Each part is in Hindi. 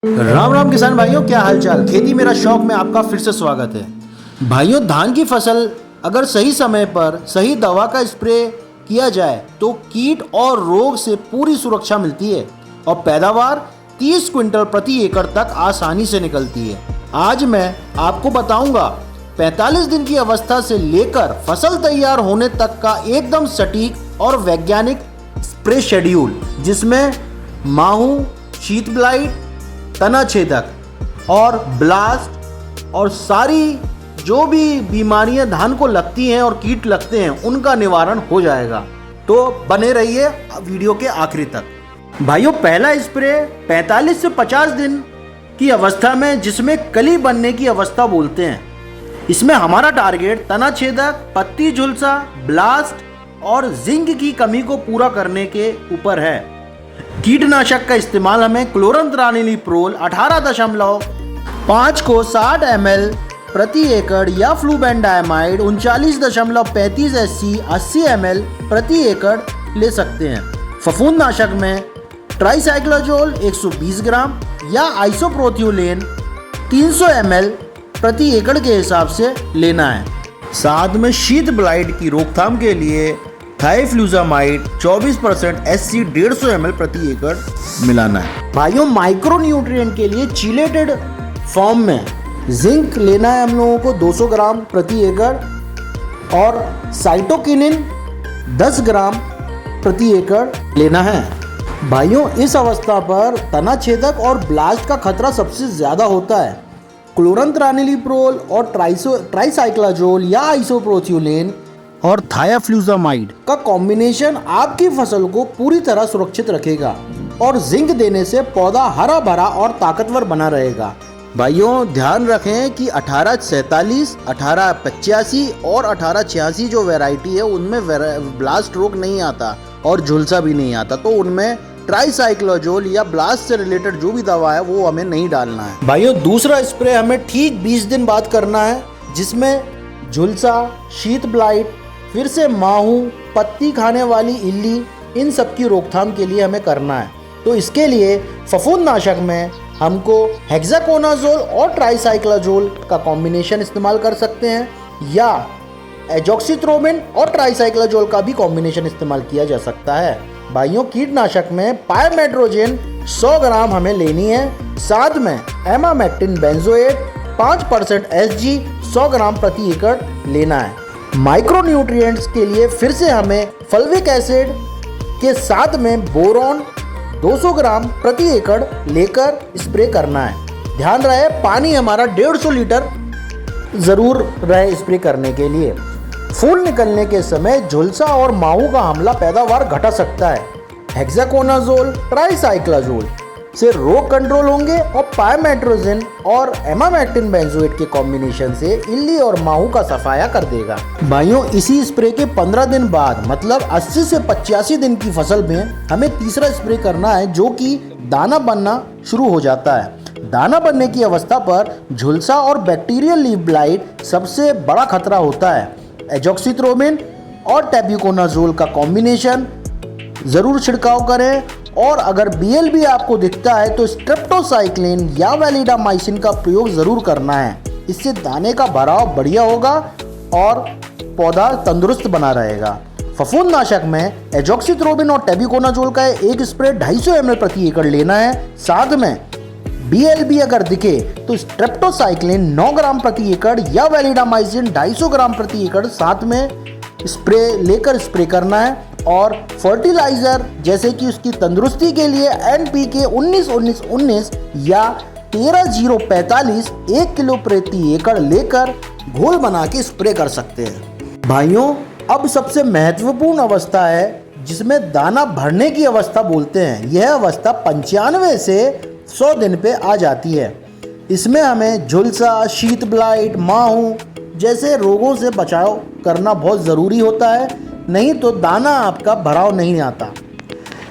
राम राम किसान भाइयों, क्या हालचाल। खेती मेरा शौक में आपका फिर से स्वागत है। भाइयों, धान की फसल अगर सही समय पर सही दवा का स्प्रे किया जाए तो कीट और रोग से पूरी सुरक्षा मिलती है और पैदावार 30 क्विंटल प्रति एकड़ तक आसानी से निकलती है। आज मैं आपको बताऊंगा 45 दिन की अवस्था से लेकर फसल तैयार होने तक का एकदम सटीक और वैज्ञानिक स्प्रे शेड्यूल, जिसमें माहू, शीत ब्लाइट, तना छेदक और ब्लास्ट और सारी जो भी बीमारियां धान को लगती हैं और कीट लगते हैं उनका निवारण हो जाएगा। तो बने रहिए वीडियो के आखिरी तक। भाइयों, पहला स्प्रे 45 से 50 दिन की अवस्था में, जिसमें कली बनने की अवस्था बोलते हैं। इसमें हमारा टारगेट तना छेदक, पत्ती झुलसा, ब्लास्ट और जिंक की कमी को पूरा करने के ऊपर है। कीटनाशक का इस्तेमाल हमें क्लोरंत्रानिलीप्रोल 18.5 को 60 ml प्रति एकड़ या फ्लूबेंडाइमाइड 39.35 SC 80 ml प्रति एकड़ ले सकते हैं। फफूंदनाशक में ट्राइसाइक्लोजोल 120 ग्राम या आइसोप्रोथियोलेन 300 ml प्रति एकड़ के हिसाब से लेना है। साथ में शीत ब्लाइट की रोकथाम के लिए थाइफ्लूजामाइड 24% SC 150 ml प्रति एकड़ मिलाना है। भाइयों, माइक्रो न्यूट्रिएंट के लिए चीलेटेड फॉर्म में जिंक लेना है हम लोगों को 200 ग्राम प्रति एकड़ और साइटोकिनिन 10 ग्राम प्रति एकड़ लेना है। भाइयों, इस अवस्था पर तना छेदक और ब्लास्ट का खतरा सबसे ज़्यादा होता है। क्लोरंत्रानिलीप्रोल और ट्राइसाइक्लोजोल या आइसोप्रोथियोलेन और थायाफ्लूजामाइड का कॉम्बिनेशन आपकी फसल को पूरी तरह सुरक्षित रखेगा और जिंक देने से पौधा हरा भरा और ताकतवर बना रहेगा। भाइयों, ध्यान रखें कि 1847, 1885 और 1886 जो वैरायटी है उनमें ब्लास्ट रोग नहीं आता और झुलसा भी नहीं आता, तो उनमें ट्राइसाइक्लोजोल या ब्लास्ट से रिलेटेड जो भी दवा है वो हमें नहीं डालना है। भाइयों, दूसरा स्प्रे हमें ठीक 20 दिन बाद करना है, जिसमें झुलसा, शीत ब्लाइट, फिर से माहू, पत्ती खाने वाली इल्ली, इन सब की रोकथाम के लिए हमें करना है। तो इसके लिए फफूंदनाशक में हमको हेक्साकोनाजोल और ट्राइसाइक्लोजोल का कॉम्बिनेशन इस्तेमाल कर सकते हैं या एजॉक्सिथ्रोबिन और ट्राइसाइक्लोजोल का भी कॉम्बिनेशन इस्तेमाल किया जा सकता है। भाइयों, कीटनाशक में पायमेट्रोजिन 100 ग्राम हमें लेनी है। साथ में एमामेक्टिन बेंजोएट 5% SG 100 ग्राम प्रति एकड़ लेना है। माइक्रो न्यूट्रिएंट्स के लिए फिर से हमें फल्विक एसिड के साथ में बोरॉन 200 ग्राम प्रति एकड़ लेकर स्प्रे करना है। ध्यान रहे पानी हमारा 150 लीटर ज़रूर रहे स्प्रे करने के लिए। फूल निकलने के समय झुलसा और माहू का हमला पैदावार घटा सकता है। हेक्साकोनाजोल, ट्राइसाइक्लोजोल से रोग कंट्रोल होंगे और पायमेट्रोजिन और एमामेक्टिन बेंजोएट के कॉम्बिनेशन से इल्ली और माहू का सफाया कर देगा। भाइयों, इसी स्प्रे के 15 दिन बाद मतलब 80 से 85 दिन की फसल में हमें तीसरा स्प्रे करना है, जो कि दाना बनना शुरू हो जाता है। दाना बनने की अवस्था पर झुलसा और बैक्टीरियल लीफ ब्लाइट सबसे बड़ा खतरा होता है। एजॉक्सिथ्रोबिन और टेब्यूकोनाजोल का कॉम्बिनेशन ज़रूर छिड़काव करें और अगर BLB आपको दिखता है तो स्ट्रेप्टोसाइक्लिन या वैलिडामाइसिन का प्रयोग ज़रूर करना है। इससे दाने का भराव बढ़िया होगा और पौधा तंदुरुस्त बना रहेगा। फफूंदनाशक में एजॉक्सिथ्रोबिन और टेब्यूकोनाजोल का एक स्प्रे 250 ml प्रति एकड़ लेना है। साथ में BLB अगर दिखे तो स्ट्रेप्टोसाइक्लिन 9 ग्राम प्रति एकड़ या वैलिडामाइसिन 250 ग्राम प्रति एकड़ साथ में स्प्रे करना है। और फर्टिलाइजर जैसे कि उसकी तंदुरुस्ती के लिए NPK 19-19-19 या 13-0-45 1 किलो प्रति एकड़ लेकर घोल बना के स्प्रे कर सकते हैं। भाइयों, अब सबसे महत्वपूर्ण अवस्था है जिसमें दाना भरने की अवस्था बोलते हैं। यह अवस्था 95 से 100 दिन पे आ जाती है। इसमें हमें झुलसा, शीत ब्लाइट, माहू जैसे रोगों से बचाव करना बहुत ज़रूरी होता है, नहीं तो दाना आपका भराव नहीं आता।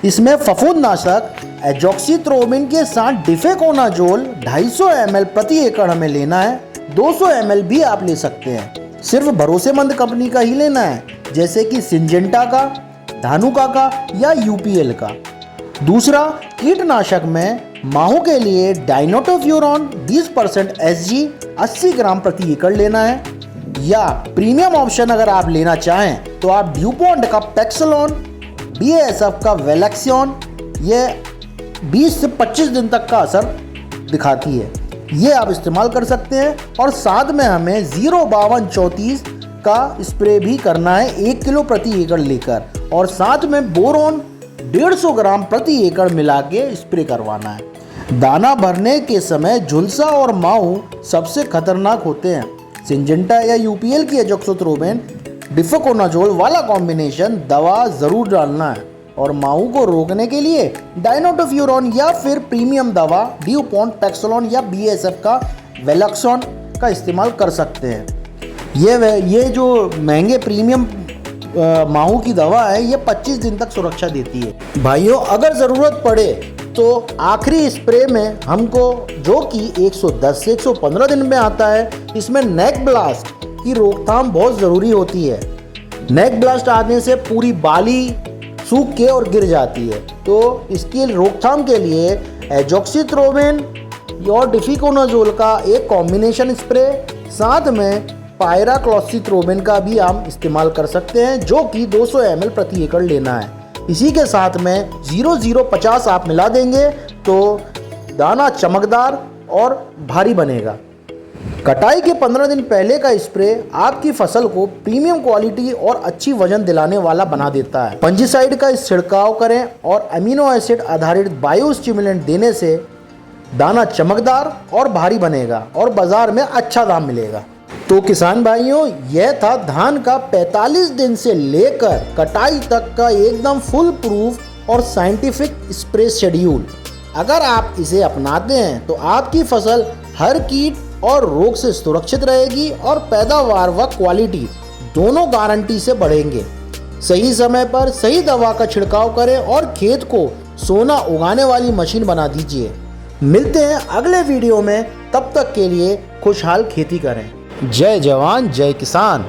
इसमें फफूंदनाशक एजॉक्सिथ्रोबिन के साथ डिफेकोनाजोल 250 ml प्रति एकड़ हमें लेना है। 200 ml भी आप ले सकते हैं। सिर्फ भरोसेमंद कंपनी का ही लेना है, जैसे कि सिंजेंटा का, धानुका का या UPL का। दूसरा, कीटनाशक में माहू के लिए डाइनोटोफ्यूरॉन 20% SG 80 ग्राम प्रति एकड़ लेना है, या प्रीमियम ऑप्शन अगर आप लेना चाहें तो आप ड्यूपॉन्ट का पैक्सलॉन, BASF का वेलेक्सियन, ये 20 से 25 दिन तक का असर दिखाती है, ये आप इस्तेमाल कर सकते हैं। और साथ में हमें 05234 का स्प्रे भी करना है 1 किलो प्रति एकड़ लेकर, और साथ में बोरोन 150 ग्राम प्रति एकड़ मिला के स्प्रे करवाना है। दाना भरने के समय झुलसा और माहू सबसे खतरनाक होते हैं। सिंजेंटा या UPL की एजोक्सिस्ट्रोबिन डिफेकोनाजोल वाला कॉम्बिनेशन दवा ज़रूर डालना है, और माहू को रोकने के लिए डाइनोटोफ्यूरॉन या फिर प्रीमियम दवा ड्यूपॉन्ट पैक्सलॉन या BASF का वेलेक्सियन का इस्तेमाल कर सकते हैं। ये जो महंगे प्रीमियम माहू की दवा है, ये 25 दिन तक सुरक्षा देती है। भाइयों, अगर ज़रूरत पड़े तो आखिरी स्प्रे में हमको, जो कि 110 से 115 दिन में आता है, इसमें नेक ब्लास्ट की रोकथाम बहुत ज़रूरी होती है। नेक ब्लास्ट आने से पूरी बाली सूख के और गिर जाती है, तो इसकी रोकथाम के लिए एजोक्सिस्ट्रोबिन और डिफेकोनाजोल का एक कॉम्बिनेशन स्प्रे, साथ में पायराक्लोक्सिस्ट्रोबिन का भी हम इस्तेमाल कर सकते हैं, जो कि 200 ml प्रति एकड़ लेना है। इसी के साथ में 0050 आप मिला देंगे तो दाना चमकदार और भारी बनेगा। कटाई के 15 दिन पहले का स्प्रे आपकी फसल को प्रीमियम क्वालिटी और अच्छी वजन दिलाने वाला बना देता है। फंजीसाइड का छिड़काव करें और अमीनो एसिड आधारित बायो स्टिमुलेंट देने से दाना चमकदार और भारी बनेगा और बाजार में अच्छा दाम मिलेगा। तो किसान भाइयों, यह था धान का 45 दिन से लेकर कटाई तक का एकदम फुल प्रूफ और साइंटिफिक स्प्रे शेड्यूल। अगर आप इसे अपनाते हैं तो आपकी फसल हर कीट और रोग से सुरक्षित रहेगी और पैदावार व क्वालिटी दोनों गारंटी से बढ़ेंगे। सही समय पर सही दवा का छिड़काव करें और खेत को सोना उगाने वाली मशीन बना दीजिए। मिलते हैं अगले वीडियो में, तब तक के लिए खुशहाल खेती करें। जय जवान जय किसान।